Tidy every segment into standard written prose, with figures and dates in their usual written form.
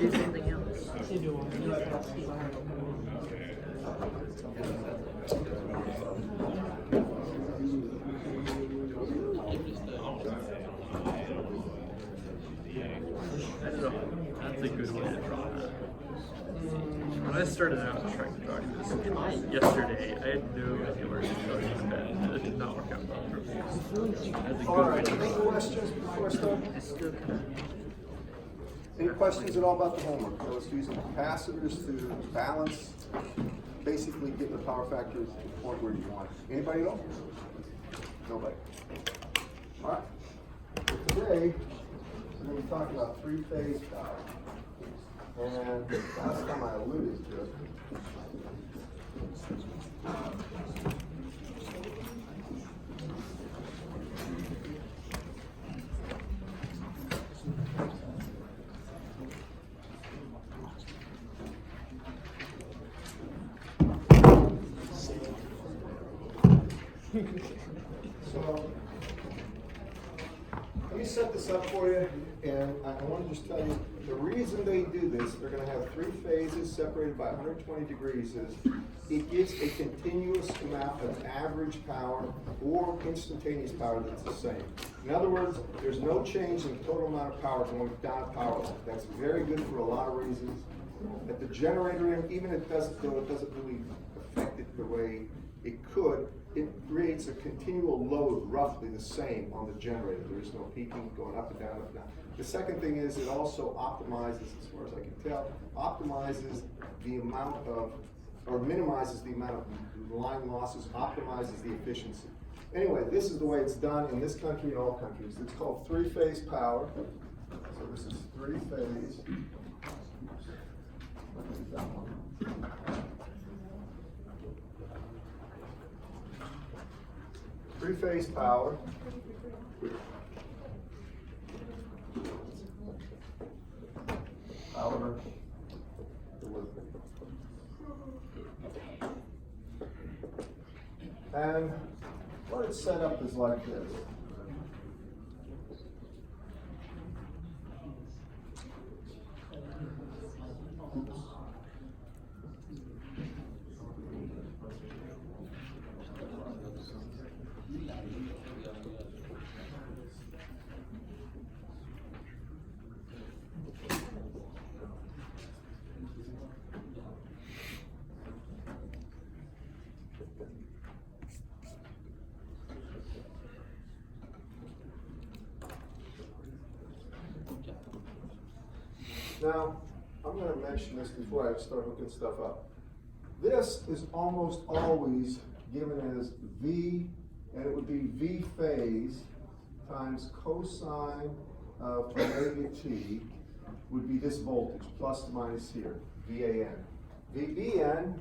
do something else. That's a good way to draw that. When I started out trying to draw this yesterday, I had no idea where to go to bed. It did not work out well for me. That's a good Alright, way to any draw. questions before I start? Any questions at all about the homework? I was using capacitors to balance, basically get the power factor to the point where you want it. Anybody at all? Nobody. Alright. Today, we're going to be talking about three-phase power. And last time I alluded to it. So, let me set this up for you, and I want to just tell you, the reason they do this, they're going to have three phases separated by 120 degrees, is it gives a continuous amount of average power or instantaneous power that's the same. In other words, there's no change in the total amount of power going down a power line. That's very good for a lot of reasons. At the generator end, even if it doesn't really affect it the way it could, it creates a continual load roughly the same on the generator. There is no peaking going up and down, up and down. The second thing is it also optimizes, as far as I can tell, optimizes the amount of, or minimizes the amount of line losses, optimizes the efficiency. Anyway, this is the way it's done in this country and all countries. It's called three-phase power. So this is three-phase. Three-phase power. Power delivery. And what it's set up is like this. Now, I'm going to mention this before I start hooking stuff up. This is almost always given as V, and it would be V phase times cosine of omega t would be this voltage, plus or minus here, VAN. VBN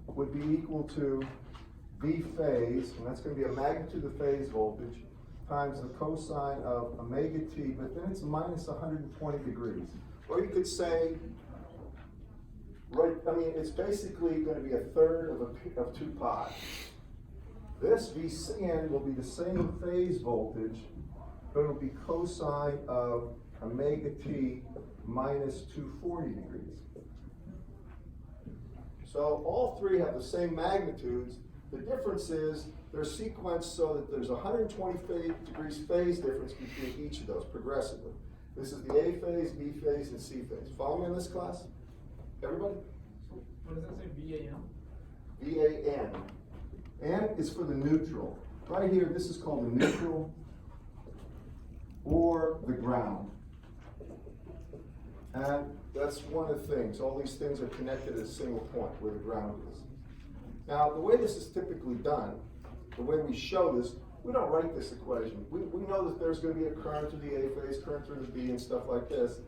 would be equal to V phase, and that's going to be a magnitude of phase voltage, times the cosine of omega t, but then it's minus 120 degrees. Or you could say, right, I mean, it's basically going to be a third of 2 pi. This VCN will be the same phase voltage, but it'll be cosine of omega t minus 240 degrees. So all three have the same magnitudes. The difference is they're sequenced so that there's 120 degrees phase difference between each of those progressively. This is the A phase, B phase, and C phase. Follow me in this class? Everybody? What does that say, VAN? VAN. N is for the neutral. Right here, this is called the neutral or the ground. And that's one of the things. All these things are connected at a single point where the ground is. Now, the way this is typically done, the way we show this, we don't write this equation. We know that there's going to be a current through the A phase, current through the B, and stuff like this.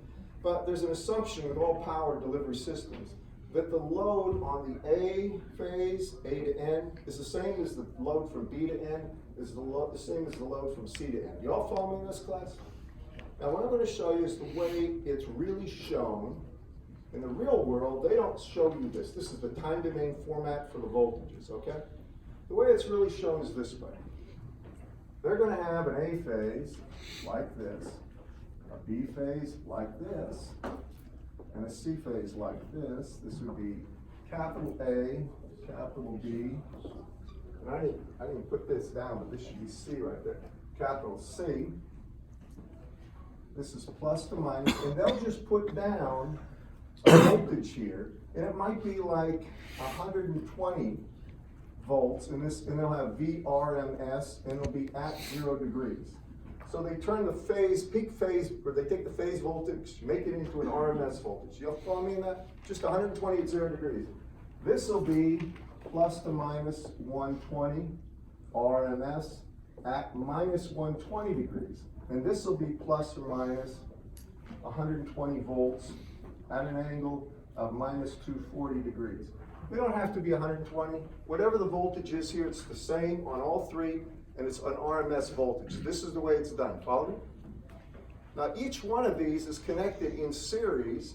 But there's an assumption with all power delivery systems that the load on the A phase, A to N, is the same as the load from B to N, is the same as the load from C to N. You all follow me in this class? Now, what I'm going to show you is the way it's really shown. In the real world, they don't show you this. This is the time domain format for the voltages, okay? The way it's really shown is this way. They're going to have an A phase like this, a B phase like this, and a C phase like this. This would be capital A, capital B, and I didn't put this down, but this should be C right there. Capital C. This is plus to minus, and they'll just put down a voltage here, and it might be like 120 volts, and they'll have VRMS, and it'll be at 0 degrees. So they turn the phase, peak phase, or they take the phase voltage, make it into an RMS voltage. You'll follow me in that? Just 120 at 0 degrees. This will be plus to minus 120 RMS at minus 120 degrees. And this will be plus or minus 120 volts at an angle of minus 240 degrees. We don't have to be 120. Whatever the voltage is here, it's the same on all three, and it's an RMS voltage. This is the way it's done. Follow me? Now, each one of these is connected in series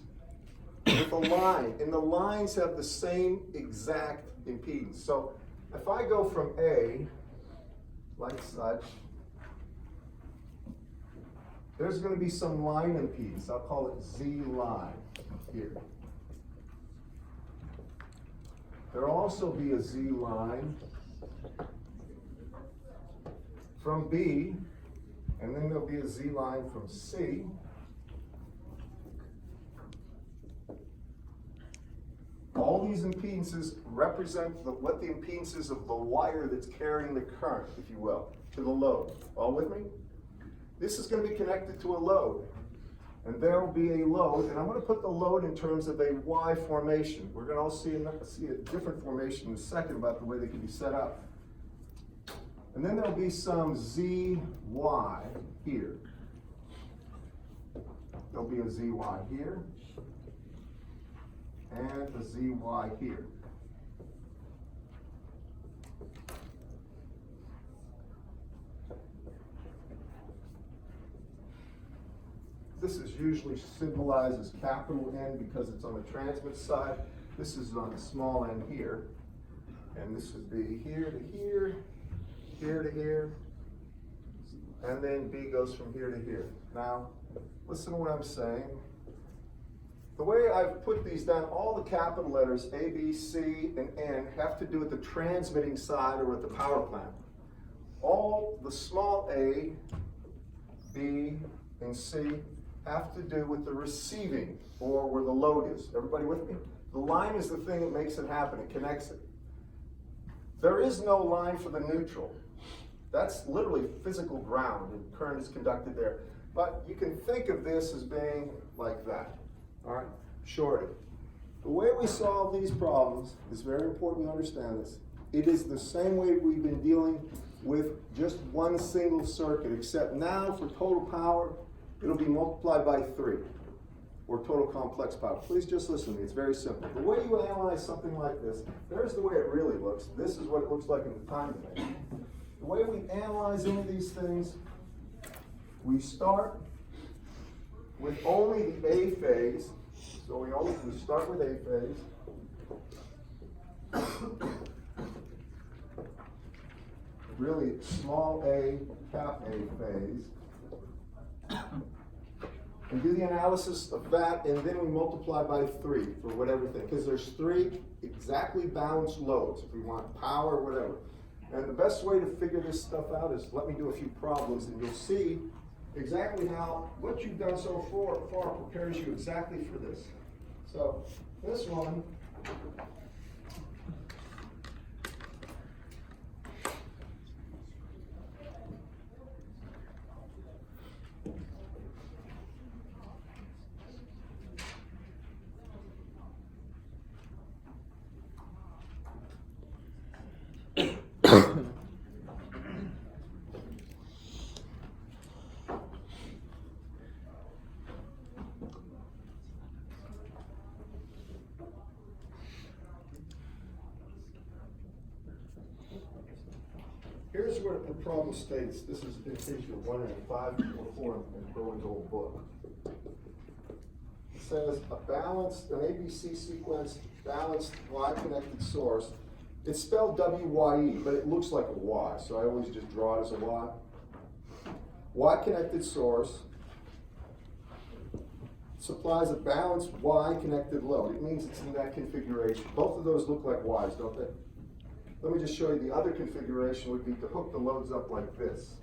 with a line, and the lines have the same exact impedance. So if I go from A, like such, there's going to be some line impedance. I'll call it Z line here. There'll also be a Z line from B, and then there'll be a Z line from C. All these impedances represent what the impedance is of the wire that's carrying the current, if you will, to the load. All with me? This is going to be connected to a load, and there will be a load, and I'm going to put the load in terms of a Y formation. We're going to all see a different formation in a second about the way they can be set up. And then there'll be some ZY here. There'll be a ZY here, and a ZY here. This is usually symbolized as capital N because it's on the transmit side. This is on the small n here. And this would be here to here, here to here, and then B goes from here to here. Now, listen to what I'm saying. The way I've put these down, all the capital letters A, B, C, and N have to do with the transmitting side or with the power plant. All the small a, B, and C have to do with the receiving, or where the load is. Everybody with me? The line is the thing that makes it happen. It connects it. There is no line for the neutral. That's literally physical ground, and current is conducted there. But you can think of this as being like that. All right? Shorted. The way we solve these problems is very important to understand this. It is the same way we've been dealing with just one single circuit, except now for total power, it'll be multiplied by 3, or total complex power. Please just listen to me, it's very simple. The way you analyze something like this, there's the way it really looks. This is what it looks like in the time domain. The way we analyze any of these things, we start with only the A phase. So we start with A phase. Really small a, cap A phase. And do the analysis of that, and then we multiply by 3 for whatever thing, because there's 3 exactly balanced loads if we want power or whatever. And the best way to figure this stuff out is let me do a few problems, and you'll see exactly how what you've done so far prepares you exactly for this. So this one, here's what the problem states. This is in case you're wondering, 5 or 4 in Bowen's old book. It says an ABC sequence, balanced Y-connected source. It's spelled W-Y-E, but it looks like a Y, so I always just draw it as a Y. Y-connected source, supplies a balanced Y connected load. It means it's in that configuration. Both of those look like Ys, don't they? Let me just show you the other configuration would be to hook the loads up like this.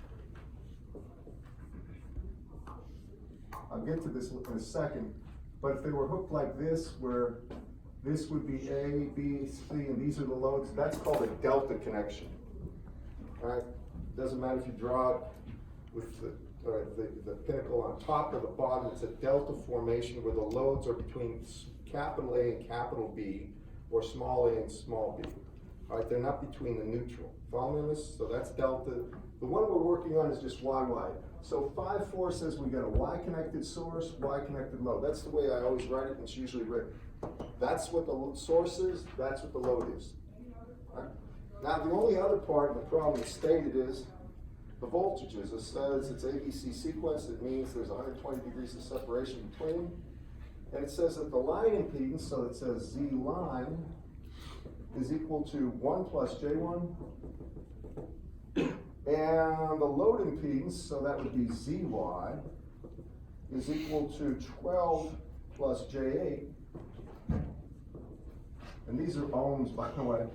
I'll get to this in a second, but if they were hooked like this, where this would be A, B, C, and these are the loads, that's called a delta connection. All right? Doesn't matter if you draw it with the pinnacle on top or the bottom, it's a delta formation where the loads are between capital A and capital B, or small a and small b. All right, they're not between the neutral. Following this? So that's delta. The one we're working on is just YY. So 5-4 says we got a Y connected source, Y connected load. That's the way I always write it, and it's usually written. That's what the source is, that's what the load is. All right? Now the only other part of the problem that's stated is the voltages. It says it's ABC sequence. It means there's 120 degrees of separation between them. And it says that the line impedance, so it says Z line, is equal to 1 plus J1. And the load impedance, so that would be ZY, is equal to 12 plus J8. And these are ohms, by the way.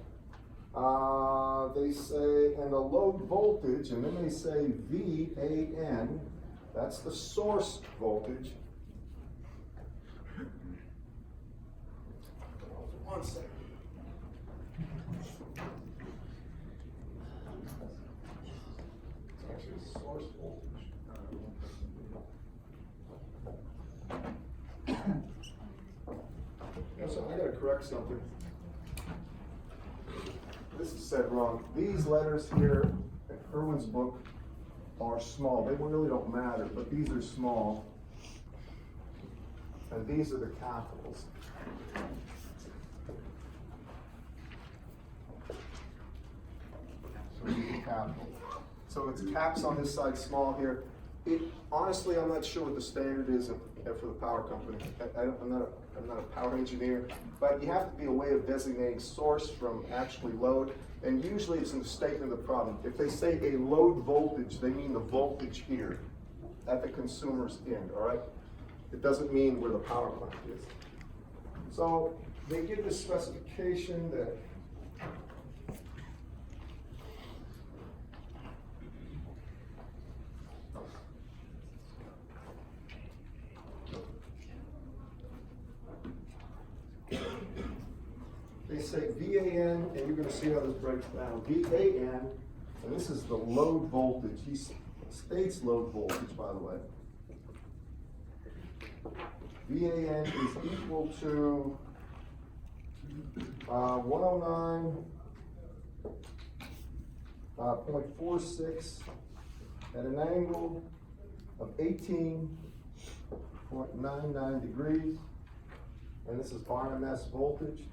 They say, and the load voltage, and then they say VAN, that's the source voltage. One second. It's actually source voltage. So I gotta correct something. This is said wrong. These letters here in Irwin's book are small. They really don't matter, but these are small. And these are the capitals. So these are capital. So it's caps on this side, small here. Honestly, I'm not sure what the standard is for the power company. I'm not a power engineer, but you have to be a way of designating source from actually load, and usually it's in the statement of the problem. If they say a load voltage, they mean the voltage here at the consumer's end, all right? It doesn't mean where the power plant is. So they give this specification that they say VAN, and you're going to see how this breaks down. VAN, and this is the load voltage. He states load voltage, by the way. VAN is equal to 109.46 at an angle of 18.99 degrees. And this is RMS voltage.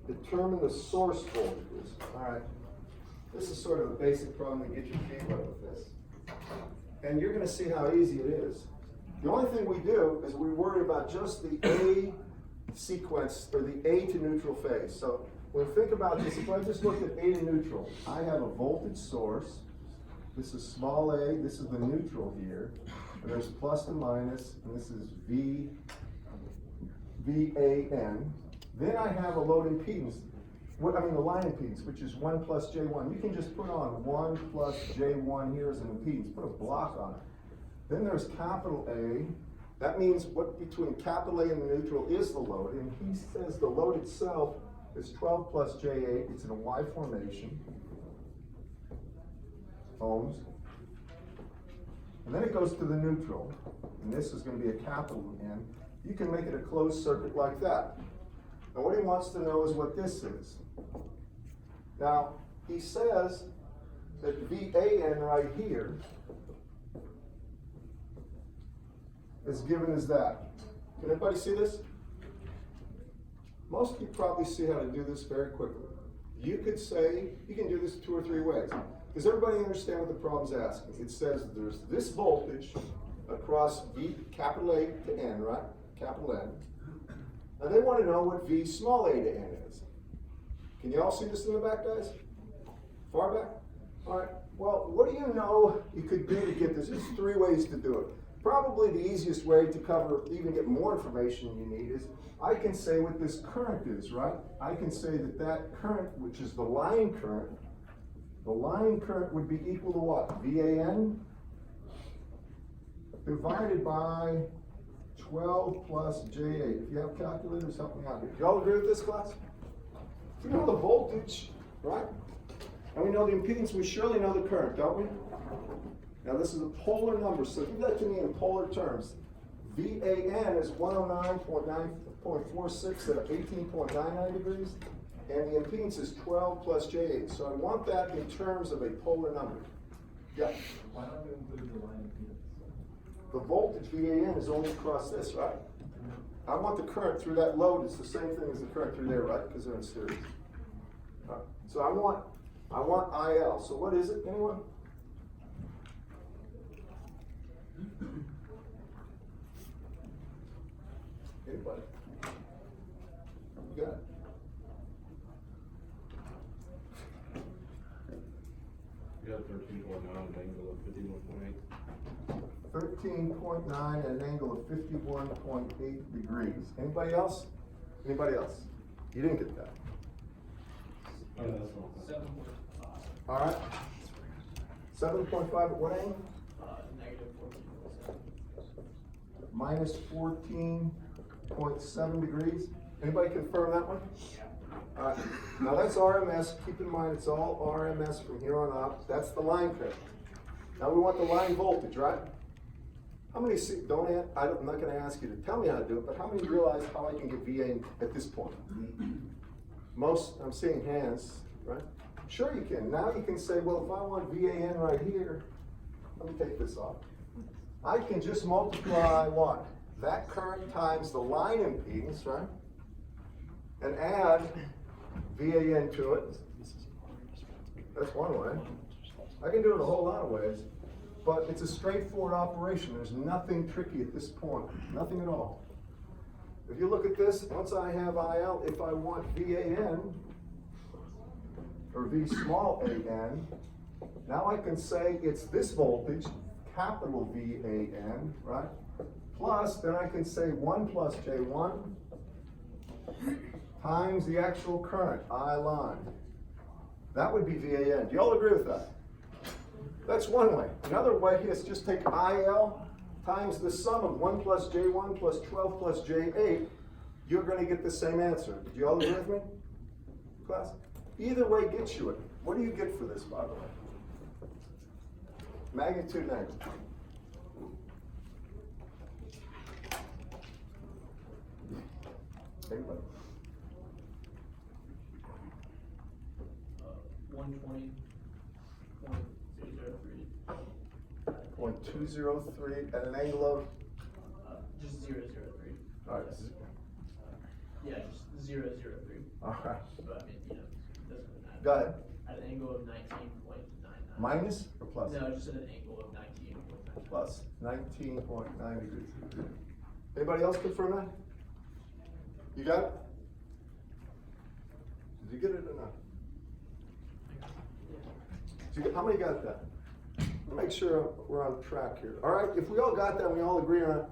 Determine the source voltages. All right. This is sort of a basic problem to get your feet wet with this. And you're going to see how easy it is. The only thing we do is we worry about just the A sequence, or the A to neutral phase. So when we think about this, if I just look at A to neutral, I have a voltage source. This is small a, this is the neutral here. And there's plus and minus, and this is VAN. Then I have a load impedance, the line impedance, which is 1 plus J1. You can just put on 1 plus J1 here as an impedance, put a block on it. Then there's capital A. That means what between capital A and the neutral is the load. And he says the load itself is 12 plus J8. It's in a Y formation, ohms. And then it goes to the neutral. And this is going to be a capital N. You can make it a closed circuit like that. Now what he wants to know is what this is. Now, he says that VAN right here is given as that. Can everybody see this? Most of you probably see how to do this very quickly. You could say, you can do this 2 or 3 ways. Does everybody understand what the problem's asking? It says there's this voltage across V, capital A to N, right? Capital N. And they want to know what V small a to N is. Can you all see this in the back, guys? Far back? All right. Well, what do you know you could do to get this? There's 3 ways to do it. probably the easiest way to cover, even get more information you need is, I can say what this current is, right? I can say that that current, which is the line current would be equal to what? VAN divided by 12 plus J8. If you have calculators, help me out here. Do y'all agree with this, class? We know the voltage, right? And we know the impedance, we surely know the current, don't we? Now this is a polar number, so give that to me in polar terms. VAN is 109.46 at 18.99 degrees, and the impedance is 12 plus J8. So I want that in terms of a polar number. Yeah? Why not include the line impedance? The voltage VAN is only across this, right? I want the current through that load, it's the same thing as the current through there, right? Because they're in series. All right. So I want IL. So what is it, anyone? Anybody? You got it? You got 13.9 at an angle of 51.8. 13.9 at an angle of 51.8 degrees. Anybody else? Anybody else? You didn't get that. Oh, that's wrong. 7.5. All right. 7.5 at what angle? Negative 14.7. Minus 14.7 degrees. Anybody confirm that one? All right. Now that's RMS. Keep in mind it's all RMS from here on out. That's the line current. Now we want the line voltage, right? How many see? I'm not going to ask you to tell me how to do it, but how many realize how I can get VA at this point? Most. I'm seeing hands, right? Sure you can. Now you can say, well, if I want VAN right here, let me take this off. I can just multiply what? That current times the line impedance, right? And add VAN to it. That's one way. I can do it a whole lot of ways, but it's a straightforward operation. There's nothing tricky at this point, nothing at all. If you look at this, once I have IL, if I want VAN, or V small an, now I can say it's this voltage, capital VAN, right? Plus, then I can say 1 plus J1 times the actual current, I line. That would be VAN. Do y'all agree with that? That's one way. Another way is just take IL times the sum of 1 plus J1 plus 12 plus J8. You're going to get the same answer. Do y'all agree with me, class? Either way gets you it. What do you get for this, by the way? Magnitude and angle. Anybody? 120.003. 0.203 at an angle of? Just 0.003. All right. Yeah, just 0.003. All right. But I mean, you know, it doesn't really matter. Go ahead. At an angle of 19.99. Minus or plus? No, just at an angle of 19.99. Plus 19.9 degrees. Anybody else confirm that? You got it? Did you get it or not? How many got that? Make sure we're on track here. All right, if we all got that, we all agree on it,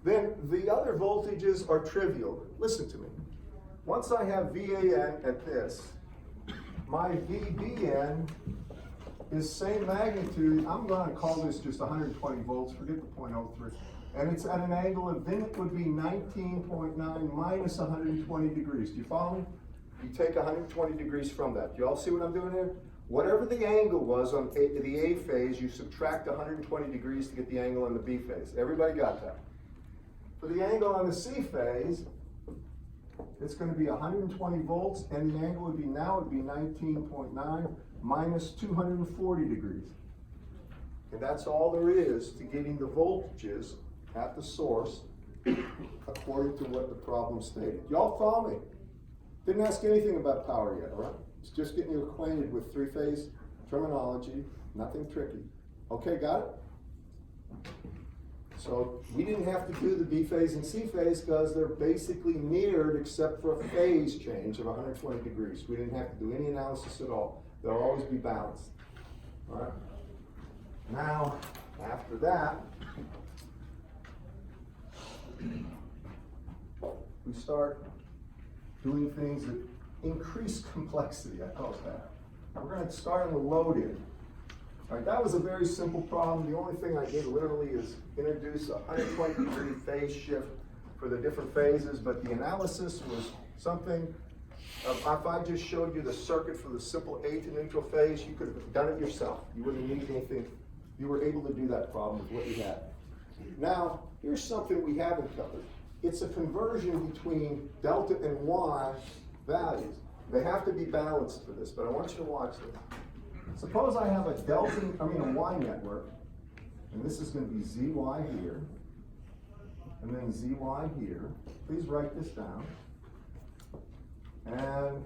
then the other voltages are trivial. Listen to me. Once I have VAN at this, my VBN is same magnitude. I'm going to call this just 120 volts, forget the 0.03. And it's at an angle of, then it would be 19.9 minus 120 degrees. Do you follow me? You take 120 degrees from that. Do you all see what I'm doing here? Whatever the angle was on the A phase, you subtract 120 degrees to get the angle on the B phase. Everybody got that? For the angle on the C phase, it's going to be 120 volts, and the angle would be, now would be 19.9 minus 240 degrees. And that's all there is to getting the voltages at the source according to what the problem stated. Y'all follow me? Didn't ask anything about power yet, all right? It's just getting you acquainted with three-phase terminology, nothing tricky. Okay, got it? So we didn't have to do the B phase and C phase because they're basically mirrored except for a phase change of 120 degrees. We didn't have to do any analysis at all. They'll always be balanced. All right? Now, after that, we start doing things that increase complexity, I call it that. We're gonna start on the load in. All right, that was a very simple problem. The only thing I did literally is introduce a 120-degree phase shift for the different phases, but the analysis was something, if I just showed you the circuit for the simple A to neutral phase, you could have done it yourself. You wouldn't need anything. You were able to do that problem with what you had. Now, here's something we haven't covered. It's a conversion between delta and Y values. They have to be balanced for this, but I want you to watch this. Suppose I have a a Y network, and this is going to be ZY here, and then ZY here. Please write this down. And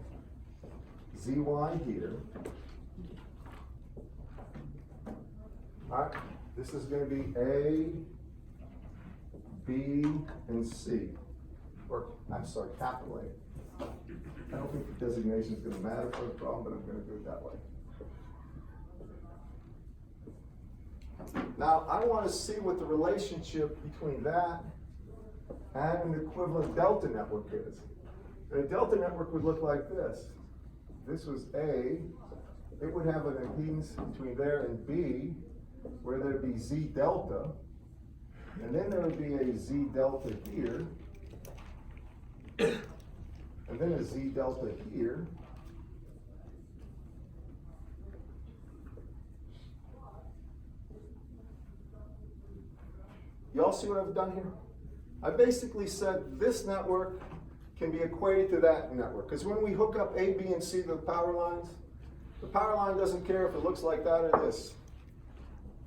ZY here. All right, this is going to be A, B, and C. Or, I'm sorry, capital A. I don't think the designation is going to matter for the problem, but I'm going to do it that way. Now, I want to see what the relationship between that and an equivalent delta network is. And a delta network would look like this. This was A. It would have an impedance between there and B, where there'd be Z delta. And then there would be a Z delta here. And then a Z delta here. You all see what I've done here? I basically said this network can be equated to that network. Because when we hook up A, B, and C to the power lines, the power line doesn't care if it looks like that or this.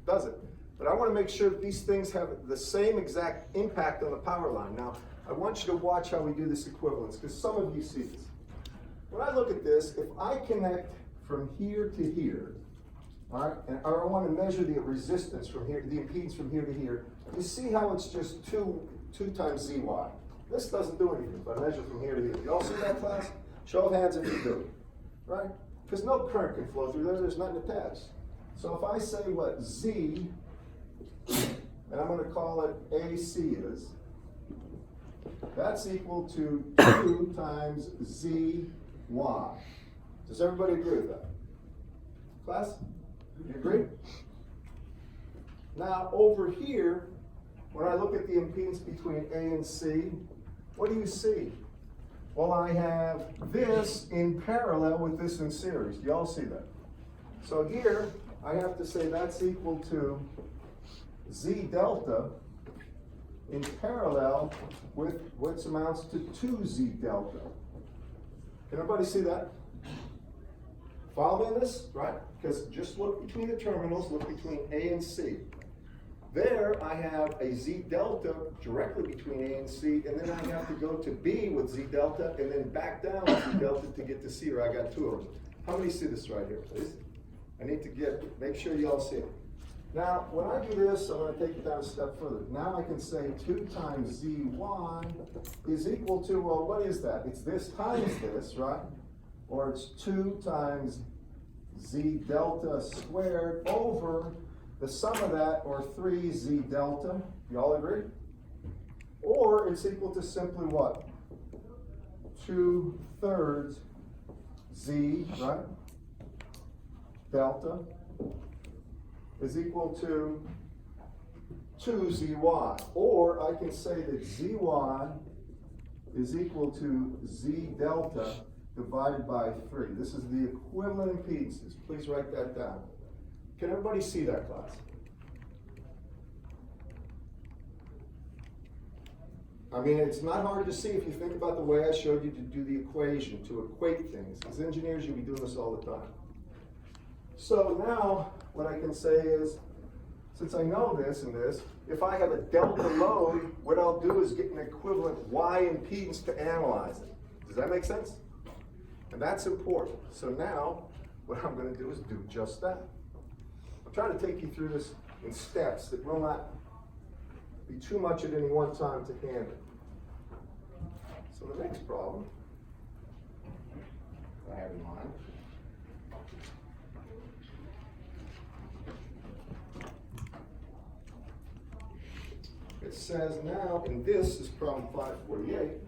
Does it? But I want to make sure that these things have the same exact impact on the power line. Now, I want you to watch how we do this equivalence, because some of you see this. When I look at this, if I connect from here to here, all right, and I want to measure the resistance from here, the impedance from here to here, you see how it's just 2 times ZY. This doesn't do anything if I measure from here to here. You all see that, class? Show of hands if you do, right? Because no current can flow through there, there's nothing attached. So if I say what Z, and I'm going to call it AC is, that's equal to 2 times ZY. Does everybody agree with that? Class? You agree? Now, over here, when I look at the impedance between A and C, what do you see? Well, I have this in parallel with this in series. Do you all see that? So here, I have to say that's equal to Z delta in parallel with what amounts to 2Z delta. Can everybody see that? Follow me on this, right? Because just look between the terminals, look between A and C. There I have a Z delta directly between A and C, and then I have to go to B with Z delta, and then back down with Z delta to get to C, or I got 2 of them. How many see this right here, please? I need to make sure you all see it. Now, when I do this, I'm going to take it down a step further. Now I can say 2 times ZY is equal to, well, what is that? It's this times this, right? Or it's 2 times Z delta squared over the sum of that, or 3Z delta. You all agree? Or it's equal to simply what? 2/3 Z, right? Delta is equal to 2ZY. Or I can say that ZY is equal to Z delta divided by 3. This is the equivalent impedances. Please write that down. Can everybody see that, class? I mean, it's not hard to see if you think about the way I showed you to do the equation, to equate things. As engineers, you'll be doing this all the time. So now, what I can say is, since I know this and this, if I have a delta load, what I'll do is get an equivalent Y impedance to analyze it. Does that make sense? And that's important. So now, what I'm going to do is do just that. I'm trying to take you through this in steps that will not be too much at any one time to handle. So the next problem I have in mind it says now, and this is problem 548,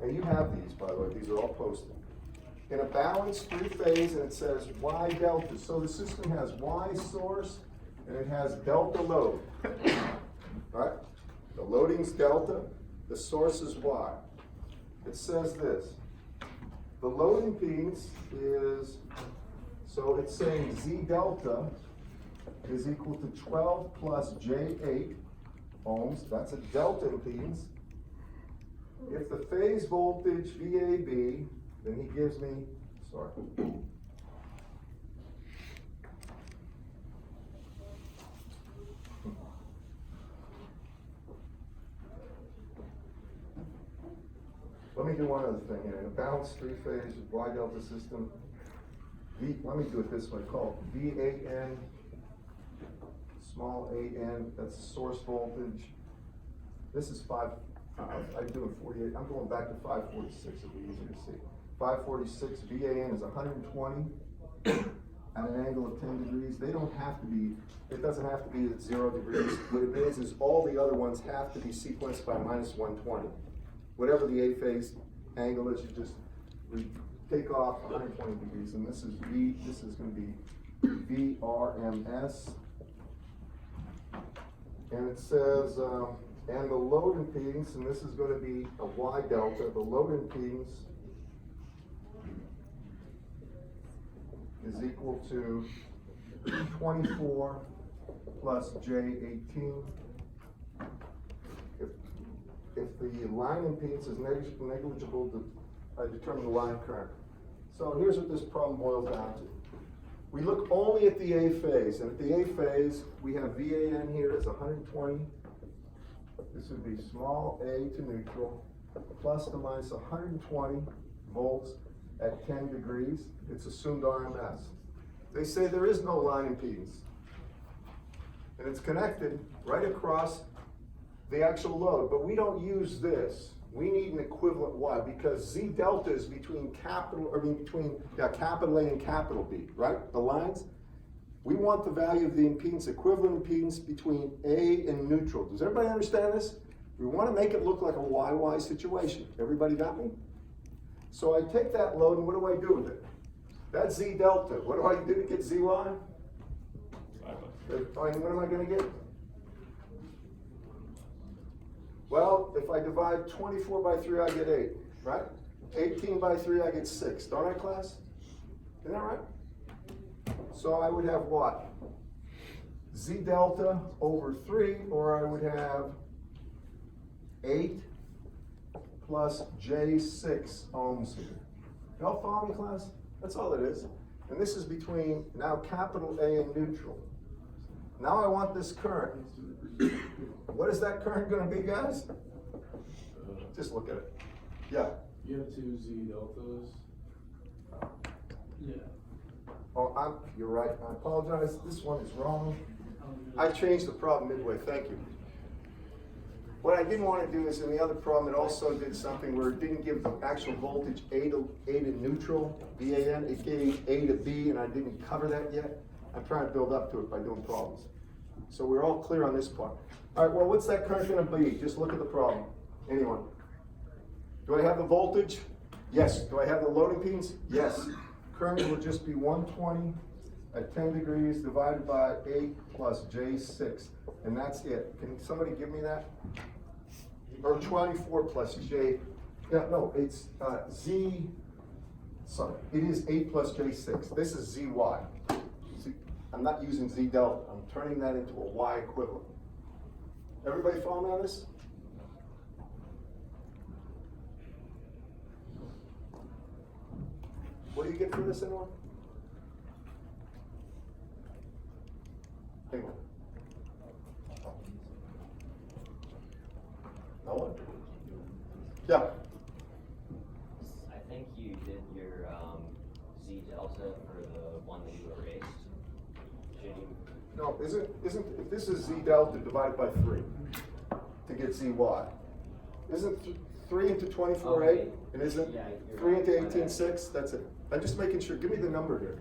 And you have these, by the way, these are all posted. In a balanced three-phase, and it says Y delta. So the system has Y source, and it has delta load. Right? The loading's delta, the source is Y. It says this. The load impedance is, so it's saying Z delta is equal to 12 plus J8 ohms. That's a delta impedance. If the phase voltage VAB, then he gives me, sorry. Let me do one other thing here. In a balanced three-phase Y delta system, let me do it this way, call it VAN, small AN, that's source voltage. This is I do it 48, I'm going back to 546, it'll be easier to see. 546, VAN is 120 at an angle of 10 degrees. They don't have to be, it doesn't have to be at 0 degrees. What it means is all the other ones have to be sequenced by minus 120. Whatever the A phase angle is, you just take off 120 degrees, and this is going to be VRMS. And it says, and the load impedance, and this is going to be a Y delta, the load impedance is equal to 24 plus J18. If the line impedance is negligible, I determine the line current. So here's what this problem boils down to. We look only at the A phase, and at the A phase, we have VAN here as 120. This would be small a to neutral, plus or minus 120 volts at 10 degrees. It's assumed RMS. They say there is no line impedance. And it's connected right across the actual load, but we don't use this. We need an equivalent Y because Z delta is between capital A and capital B, right? The lines. We want the value of the impedance, equivalent impedance between A and neutral. Does everybody understand this? We want to make it look like a YY situation. Everybody got me? So I take that load and what do I do with it? That's Z delta. What do I do to get ZY? And what am I going to get? Well, if I divide 24 by 3, I get 8, right? 18 by 3, I get 6. Don't I, class? Isn't that right? So I would have what? Z delta over 3, or I would have 8 plus J6 ohms here. Y'all follow me, class? That's all it is. And this is between now capital A and neutral. Now I want this current. What is that current going to be, guys? Just look at it. Yeah. You have two Z deltas. Yeah. Oh, you're right. I apologize. This one is wrong. I changed the problem midway. Thank you. What I didn't want to do is in the other problem, it also did something where it didn't give the actual voltage A to neutral, VAN. It gave A to B, and I didn't cover that yet. I'm trying to build up to it by doing problems. So we're all clear on this part. All right, well, what's that current going to be? Just look at the problem. Anyone? Do I have the voltage? Yes. Do I have the load impedance? Yes. Current will just be 120 at 10 degrees divided by 8 plus J6. And that's it. Can somebody give me that? Or 24 plus J. Yeah, no, it's Z. Sorry, it is 8 plus J6. This is ZY. See, I'm not using Z delta. I'm turning that into a Y equivalent. Everybody follow me on this? What do you get for this, anyone? Anyone? No one? Yeah. I think you did your Z delta for the one that you erased. Should you? No, if this is Z delta divided by 3 to get ZY, isn't 3 into 24 8? And isn't 3 into 18 6? That's it. I'm just making sure. Give me the number here.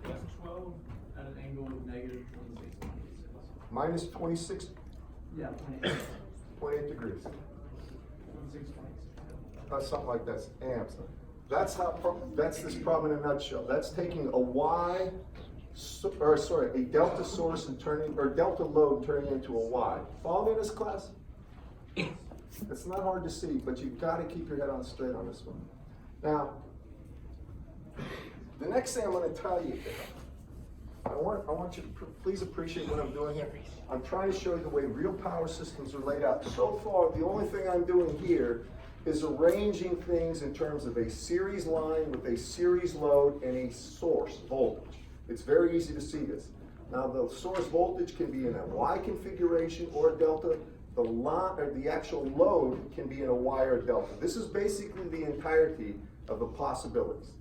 That's 12 at an angle of negative 26.86. Minus 26, Yeah, 28. 28 degrees. 26.86. something like this, amps. That's this problem in a nutshell. That's taking a Y, a delta source and delta load and turning it into a Y. Follow me in this class? It's not hard to see, but you've got to keep your head on straight on this one. Now, the next thing I'm going to tell you, I want you to please appreciate what I'm doing here. I'm trying to show you the way real power systems are laid out. So far, the only thing I'm doing here is arranging things in terms of a series line with a series load and a source voltage. It's very easy to see this. Now, the source voltage can be in a Y configuration or a delta. The actual load can be in a Y or a delta. This is basically the entirety of the possibilities.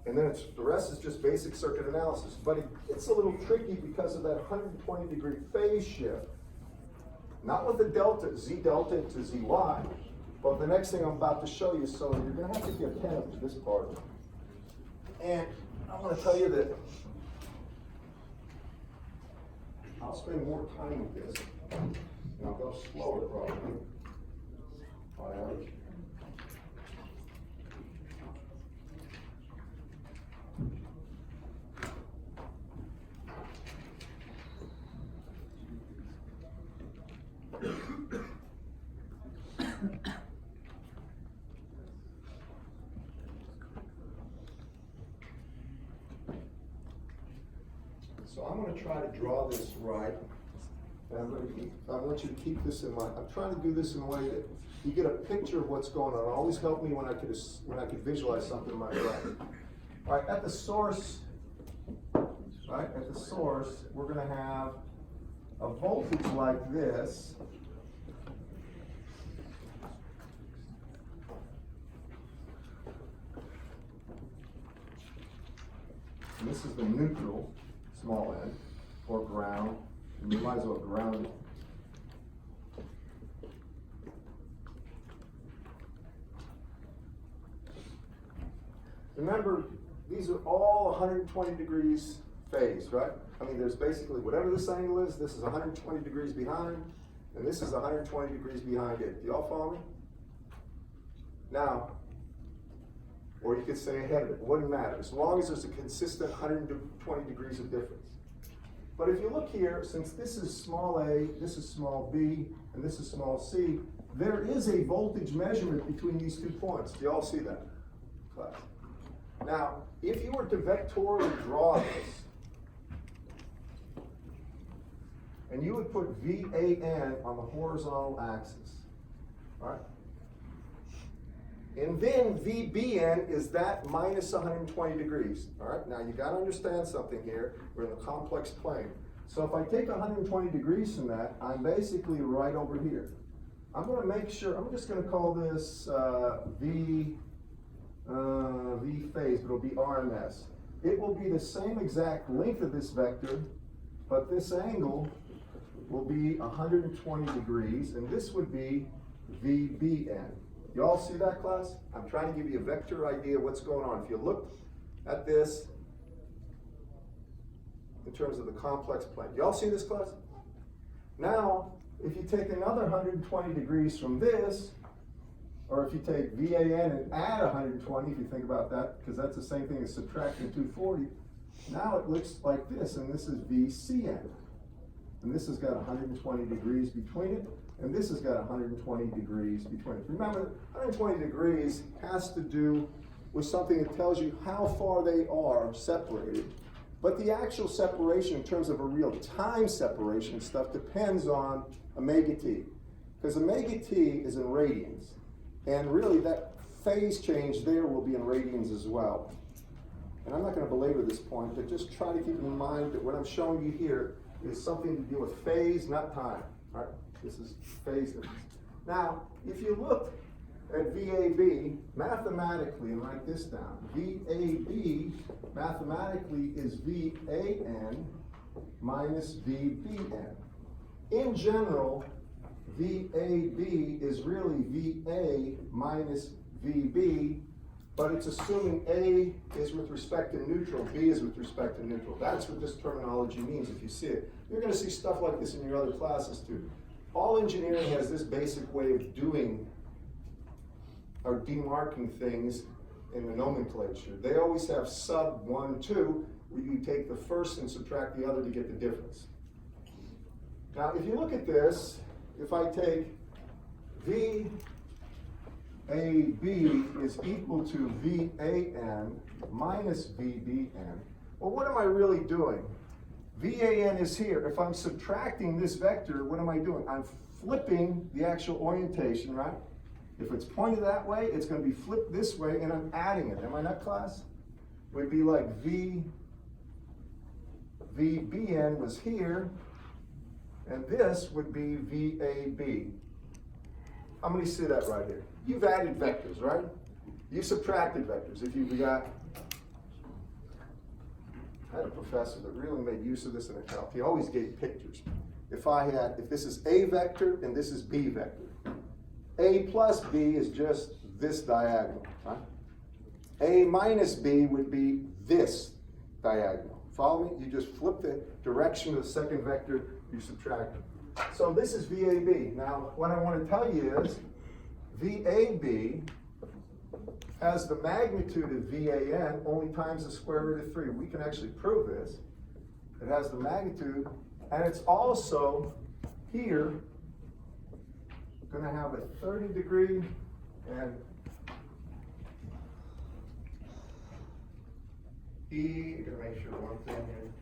And then the rest is just basic circuit analysis. But it gets a little tricky because of that 120-degree phase shift. Not with the delta, Z delta into ZY, but the next thing I'm about to show you, so you're going to have to get attentive to this part. And I want to tell you that I'll spend more time with this, and I'll go slower probably, on average. So I'm going to try to draw this right. And I want you to keep this in mind. I'm trying to do this in a way that you get a picture of what's going on. It always helped me when I could visualize something in my brain. All right, at the source, we're going to have a voltage like this. And this is the neutral, small n, or ground. And you might as well ground it. Remember, these are all 120 degrees phase, right? I mean, there's basically whatever this angle is, this is 120 degrees behind, and this is 120 degrees behind it. Do y'all follow me? Now, or you could say ahead of it, wouldn't matter, as long as there's a consistent 120 degrees of difference. But if you look here, since this is small a, this is small b, and this is small c, there is a voltage measurement between these 2 points. Do you all see that, class? Now, if you were to vectorially draw this, and you would put VAN on the horizontal axis, all right? And then VBN is that minus 120 degrees, all right? Now, you gotta understand something here. We're in a complex plane. So if I take 120 degrees from that, I'm basically right over here. I'm gonna make sure, I'm just gonna call this V phase, but it'll be RMS. It will be the same exact length of this vector, but this angle will be 120 degrees, and this would be VBN. You all see that, class? I'm trying to give you a vector idea of what's going on. If you look at this in terms of the complex plane. You all see this, class? Now, if you take another 120 degrees from this, or if you take VAN and add 120, if you think about that, because that's the same thing as subtracting 240, now it looks like this, and this is VCN. And this has got 120 degrees between it, and this has got 120 degrees between it. Remember, 120 degrees has to do with something that tells you how far they are separated, but the actual separation in terms of a real time separation stuff depends on omega t, because omega t is in radians, and really that phase change there will be in radians as well. And I'm not going to belabor this point, but just try to keep in mind that what I'm showing you here is something to do with phase, not time. All right, this is phase difference. Now, if you look at VAB mathematically, and write this down, VAB mathematically is VAN minus VBN. In general, VAB is really VA minus VB, but it's assuming A is with respect to neutral, B is with respect to neutral. That's what this terminology means if you see it. You're going to see stuff like this in your other classes too. All engineering has this basic way of doing are demarking things in the nomenclature. They always have sub 1, 2, where you take the first and subtract the other to get the difference. Now, if you look at this, if I take VAB is equal to VAN minus VBN, well, what am I really doing? VAN is here. If I'm subtracting this vector, what am I doing? I'm flipping the actual orientation, right? If it's pointed that way, it's going to be flipped this way, and I'm adding it. Am I not, class? Would be like VBN was here, and this would be VAB. How many see that right here? You've added vectors, right? You've subtracted vectors. If you've got, I had a professor that really made use of this in account. He always gave pictures. If this is A vector and this is B vector, A plus B is just this diagonal, right? A minus B would be this diagonal. Follow me? You just flip the direction of the second vector, you subtract it. So this is VAB. Now, what I want to tell you is VAB has the magnitude of VAN only times the square root of 3. We can actually prove this. It has the magnitude, and it's also here going to have a 30-degree and I'm going to make sure one thing here.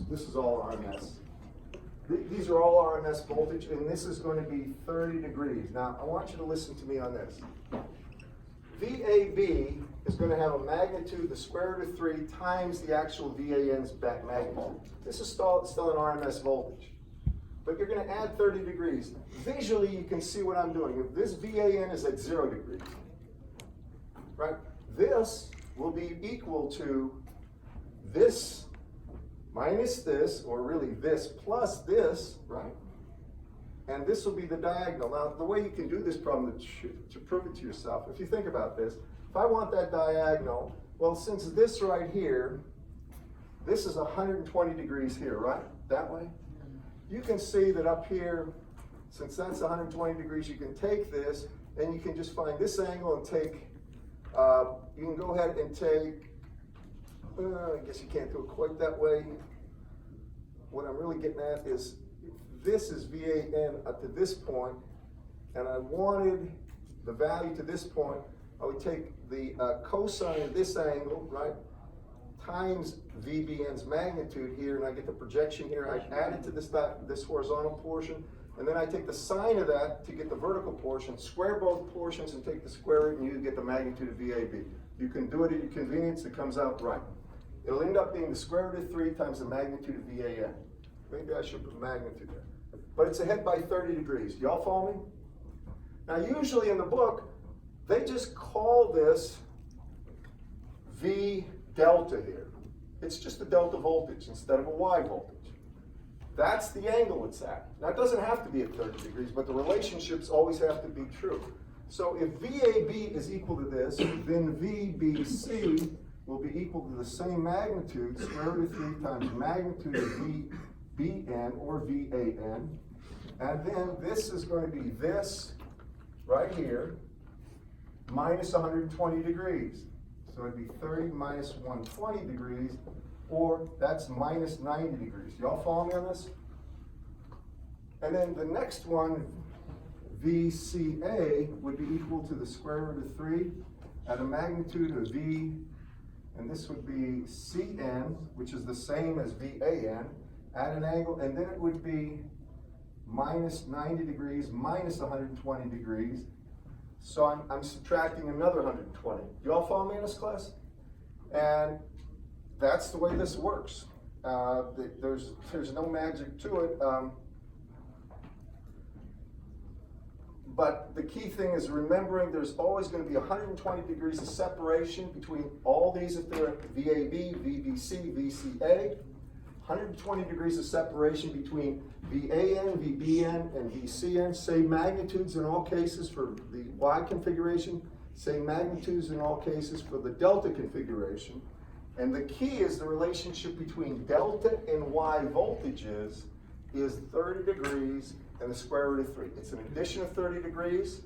This is all RMS. These are all RMS voltage, and this is going to be 30 degrees. Now, I want you to listen to me on this. VAB is going to have a magnitude, the square root of 3 times the actual VAN's magnitude. This is still an RMS voltage. But you're going to add 30 degrees. Visually, you can see what I'm doing. If this VAN is at 0 degrees, right? This will be equal to this minus this, or really this plus this, right? And this will be the diagonal. Now, the way you can do this problem to prove it to yourself, if you think about this, if I want that diagonal, well, since this right here, this is 120 degrees here, right? That way. You can see that up here, since that's 120 degrees, you can take this, and you can just find this angle and take, you can go ahead and take, I guess you can't do it quite that way. What I'm really getting at is, this is VAN up to this point, and I wanted the value to this point, I would take the cosine of this angle, right, times VBN's magnitude here, and I get the projection here. I add it to this horizontal portion, and then I take the sine of that to get the vertical portion, square both portions, and take the square root, and you get the magnitude of VAB. You can do it at your convenience, it comes out right. It'll end up being the square root of 3 times the magnitude of VAN. Maybe I should put magnitude there. But it's ahead by 30 degrees. Y'all follow me? Now, usually in the book, they just call this V delta here. It's just a delta voltage instead of a Y voltage. That's the angle it's at. Now, it doesn't have to be at 30 degrees, but the relationships always have to be true. So if VAB is equal to this, then VBC will be equal to the same magnitude, square root of 3 times magnitude of VBN or VAN. And then this is going to be this right here minus 120 degrees. So it'd be 30 minus 120 degrees, or that's minus 90 degrees. Y'all follow me on this? And then the next one, VCA, would be equal to the square root of 3 at a magnitude of V, and this would be CN, which is the same as VAN, at an angle, and then it would be minus 90 degrees minus 120 degrees. So I'm subtracting another 120. You all follow me in this class? And that's the way this works. There's no magic to it. But the key thing is remembering there's always going to be 120 degrees of separation between all these if they're VAB, VBC, VCA. 120 degrees of separation between VAN, VBN, and VCN. Same magnitudes in all cases for the Y configuration. Same magnitudes in all cases for the delta configuration. And the key is the relationship between delta and Y voltages is 30 degrees and the square root of 3. It's an addition of 30 degrees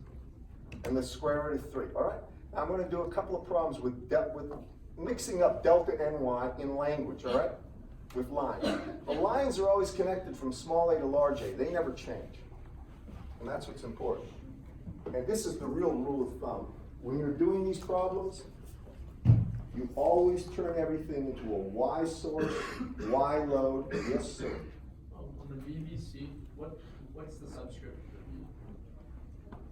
and the square root of 3. All right? Now I'm going to do a couple of problems with mixing up delta and Y in language, all right? With lines. The lines are always connected from small a to large a. They never change. And that's what's important. And this is the real rule of thumb. When you're doing these problems, you always turn everything into a Y source, Y load. Yes, sir. On the VBC, what's the subscript for V?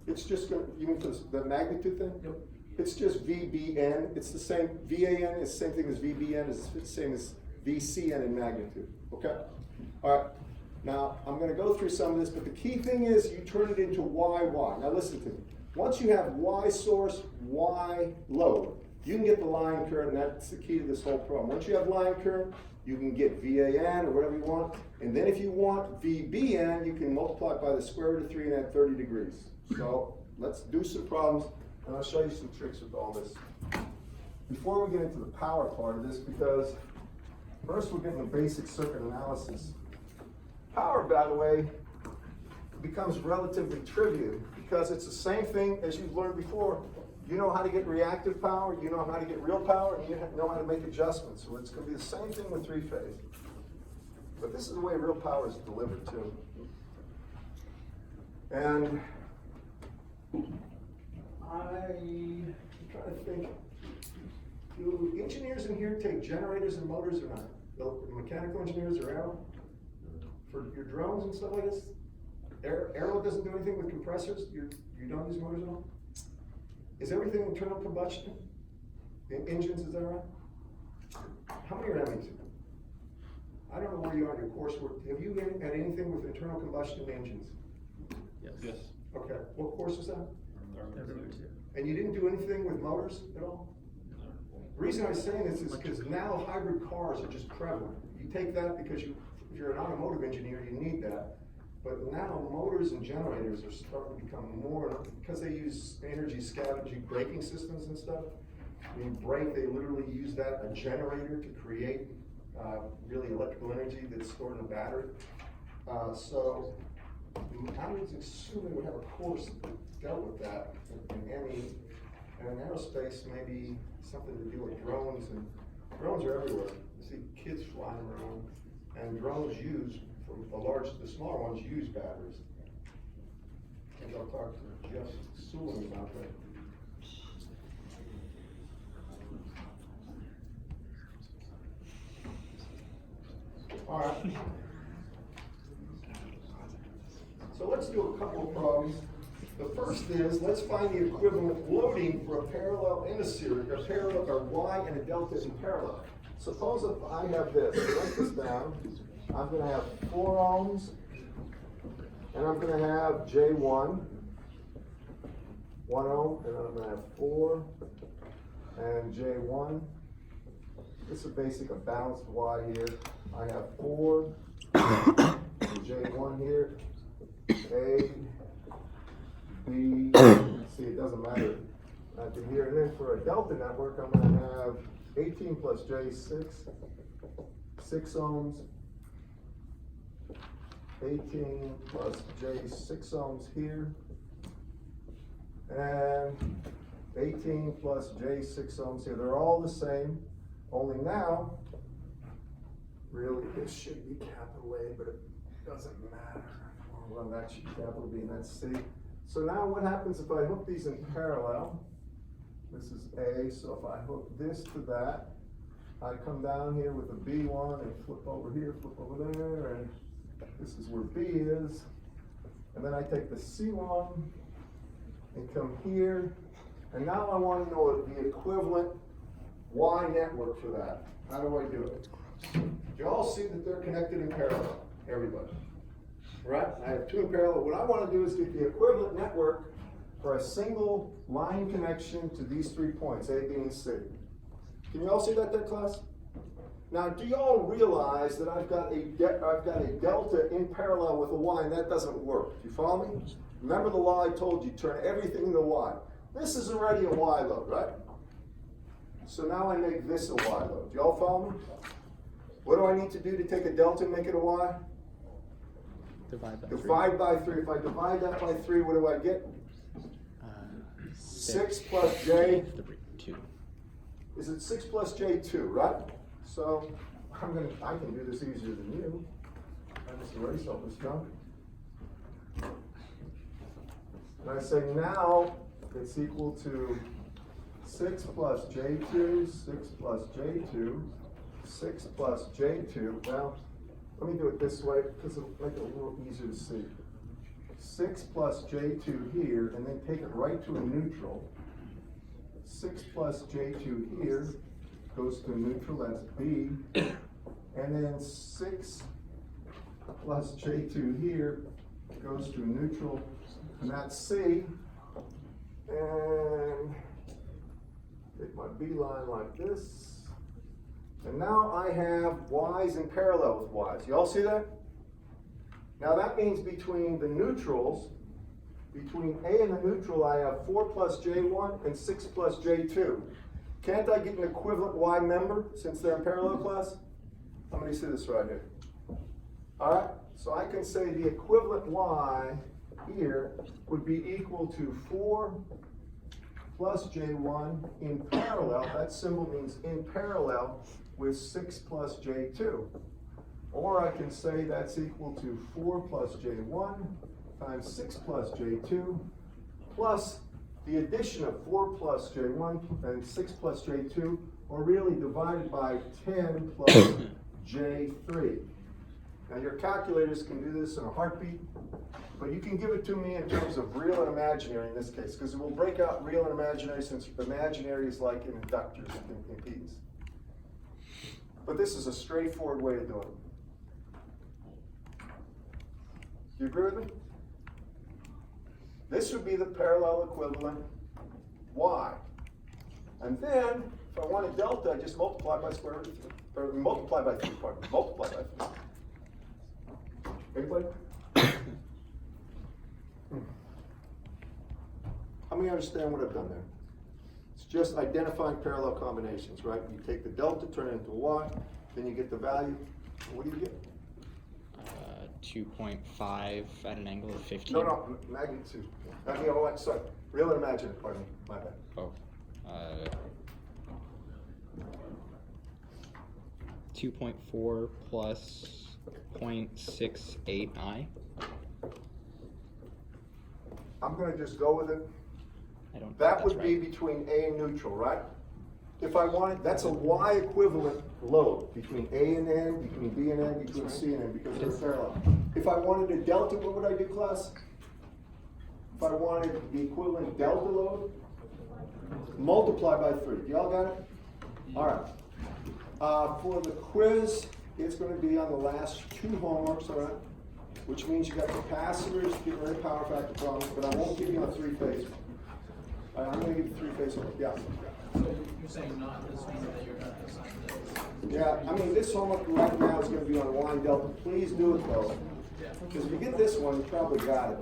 It's just going to, you mean for the magnitude thing? Yep. It's just VBN. It's the same, VAN is the same thing as VBN, it's the same as VCN in magnitude, okay? All right, now I'm gonna go through some of this, but the key thing is you turn it into YY. Now listen to me. Once you have Y source, Y load, you can get the line current, and that's the key to this whole problem. Once you have line current, you can get VAN or whatever you want, and then if you want VBN, you can multiply it by the square root of 3 and add 30 degrees. So let's do some problems, and I'll show you some tricks with all this. Before we get into the power part of this, because first we're getting the basic circuit analysis. Power, by the way, becomes relatively trivial because it's the same thing as you've learned before. You know how to get reactive power, you know how to get real power, and you know how to make adjustments. So it's going to be the same thing with three-phase. But this is the way real power is delivered too. And I'm trying to think, do engineers in here take generators and motors or not? The mechanical engineers or aero? For your drones and stuff like this? Aero doesn't do anything with compressors? You don't use motors at all? Is everything internal combustion? In engines, is that right? How many are MEs? I don't know where you are in your coursework. Have you had anything with internal combustion engines? Yes. Okay, what course was that? Never knew too. And you didn't do anything with motors at all? The reason I'm saying this is because now hybrid cars are just prevalent. You take that because if you're an automotive engineer, you need that. But now motors and generators are starting to become more, because they use energy scavenging braking systems and stuff. When you brake, they literally use that, a generator, to create really electrical energy that's stored in a battery. So I was assuming we have a course that dealt with that in ME. And in aerospace, maybe something to do with drones, and drones are everywhere. You see kids flying around, and drones use, the smaller ones use batteries. I think I'll talk to Jeff Sewell about that. All right. So let's do a couple of problems. The first is, let's find the equivalent loading for a parallel and a series, a parallel, or Y and a delta in parallel. Suppose if I have this, write this down, I'm going to have 4 ohms, and I'm going to have J1, 1 ohm, and then I'm going to have 4, and J1. This is basic, a balanced Y here. I have 4, and J1 here, A, B, see, it doesn't matter to here. And then for a delta network, I'm going to have 18 plus J6, 6 ohms, 18 plus J6 ohms here, and 18 plus J6 ohms here. They're all the same, only now, really, this should be capital A, but it doesn't matter. Well, that should be capital B, and that's C. So now what happens if I hook these in parallel? This is A, so if I hook this to that, I come down here with a B1 and flip over here, flip over there, and this is where B is. And then I take the C1 and come here, and now I want to know the equivalent Y network for that. How do I do it? You all see that they're connected in parallel, everybody. right? I have two in parallel. What I want to do is get the equivalent network for a single line connection to these 3 points, A, B, and C. Can you all see that there, class? Now, do you all realize that I've got a delta in parallel with a y, and that doesn't work? Do you follow me? Remember the law I told you, turn everything into y. This is already a y load, right? So now I make this a y load. Do you all follow me? What do I need to do to take a delta and make it a y? Divide by 3. If I divide that by 3, what do I get? 6 plus j. 2. Is it 6 plus j 2, right? So I can do this easier than you. I just erase all this junk. And I say now it's equal to 6 plus j2, 6 plus j2, 6 plus j2. Well, let me do it this way because it'll make it a little easier to see. 6 plus j2 here, and then take it right to a neutral. 6 plus j2 here goes to neutral, that's B. And then 6 plus j2 here goes to neutral, and that's C. And take my B line like this. And now I have y's in parallel with y's. You all see that? Now that means between the neutrals, between A and the neutral, I have 4 plus J1 and 6 plus J2. Can't I get an equivalent Y member since they're in parallel, class? How many see this right here? All right, so I can say the equivalent Y here would be equal to 4 plus J1 in parallel. That symbol means in parallel with 6 plus J2. Or I can say that's equal to 4 plus J1 times 6 plus J2 plus the addition of 4 plus J1 and 6 plus J2, or really divided by 10 plus J3. Now your calculators can do this in a heartbeat, but you can give it to me in terms of real and imaginary in this case, because it will break out real and imaginary, since imaginary is like in inductors in impedance. But this is a straightforward way of doing it. Do you agree with me? This would be the parallel equivalent y. And then, if I want a delta, I just multiply by square root of 3. Or multiply by 3, pardon. Multiply by 3. Anybody? How many understand what I've done there? It's just identifying parallel combinations, right? You take the delta, turn it into a y, then you get the value. What do you get? 2.5 at an angle of 15. No, magnitude. I mean, oh, sorry, real and imaginary, pardon me, my bad. Oh. 2.4 plus 0.68i. I'm gonna just go with it. I don't. That think would that's be right. between A and neutral, right? If I wanted, that's a Y equivalent load between A and N, between B and N, between C and N, because they're parallel. If I wanted a delta, what would I do, class? If I wanted the equivalent delta load, multiply by 3. Y'all got it? All right. For the quiz, it's going to be on the last 2 homeworks, all right? Which means you got capacitors, get rid of power factor problems, but I won't give you a 3-phase. I'm going to give you 3-phase. Yeah. So you're saying not this one that you're going to assign this? Yeah, I mean, this homework right now is going to be on line delta. Please do it though. Because if you get this one, you probably got it.